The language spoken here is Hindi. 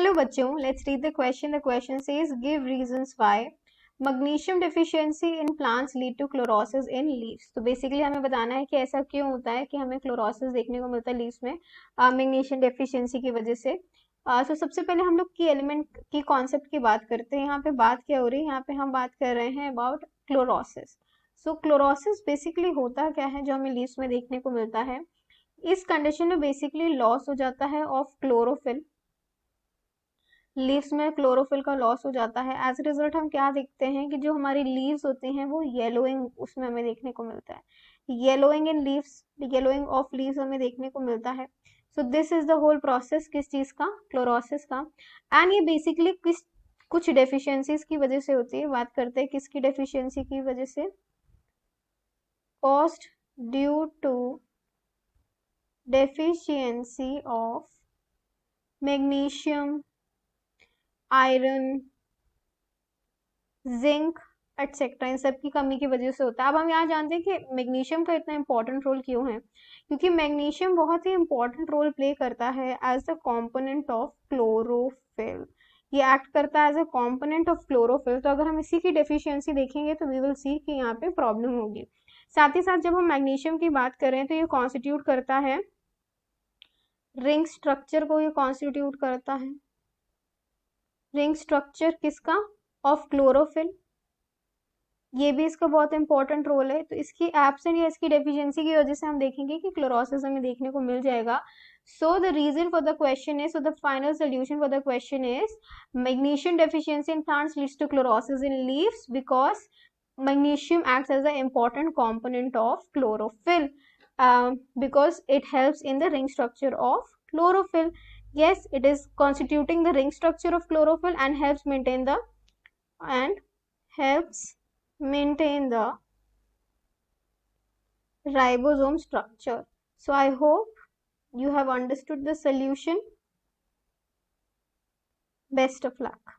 हेलो बच्चों, let's read the question. The question says give reasons why magnesium deficiency in plants lead to chlorosis in leaves. तो बेसिकली हमें बताना है कि ऐसा क्यों होता है कि हमें क्लोरोसिस देखने को मिलता है लीव्स में मैग्नीशियम डेफिशिएंसी की वजह से. तो सबसे पहले हम लोग की एलिमेंट की कॉन्सेप्ट की बात करते हैं. यहाँ पे बात क्या हो रही है? यहाँ पे हम बात कर रहे हैं about chlorosis. So chlorosis basically होता क्या है जो हमें लीव्स में देखने को मिलता है? इस कंडीशन में बेसिकली लॉस हो जाता है ऑफ क्लोरोफिल. लीव्स में क्लोरोफिल का लॉस हो जाता है. एज ए रिजल्ट हम क्या देखते हैं कि जो हमारी लीव्स होती हैं वो येलोइंग उसमें हमें देखने को मिलता है. Yellowing in leaves, yellowing of leaves हमें देखने को मिलता है. So this is the whole process किस चीज का? क्लोरोसिस का. एंड ये बेसिकली किस कुछ डेफिशिएंसीज की वजह से होती है. बात करते हैं किसकी डेफिशिएंसी की वजह से? Caused due to deficiency of magnesium, iron, zinc etcetera, इन सब की कमी की वजह से होता है. अब हम यहाँ जानते हैं कि मैग्नीशियम का इतना इंपॉर्टेंट रोल क्यों है. क्योंकि मैग्नीशियम बहुत ही इंपॉर्टेंट रोल प्ले करता है as the component of chlorophyll. ये एक्ट करता है as a component of chlorophyll. तो अगर हम इसी की डेफिशिएंसी देखेंगे तो वी विल सी कि यहाँ पे प्रॉब्लम होगी. साथ ही साथ जब हम मैग्नीशियम की बात करें तो ये कॉन्स्टिट्यूट करता है रिंग स्ट्रक्चर को. ये कॉन्स्टिट्यूट करता है रिंग स्ट्रक्चर किसका? Of chlorophyll. ये भी इसका बहुत इंपॉर्टेंट रोल है. तो इसकी एब्सेंट या इसकी डेफिशिएंसी की वजह से हम देखेंगे कि क्लोरोसिस हमें देखने को मिल जाएगा. So the reason for the question is, so the final solution for the question is magnesium deficiency in plants leads to chlorosis in leaves because magnesium acts as an important component of chlorophyll, because it helps in the ring structure of chlorophyll. Yes, it is constituting the ring structure of chlorophyll and helps maintain the ribosome structure. So I hope you have understood the solution. Best of luck.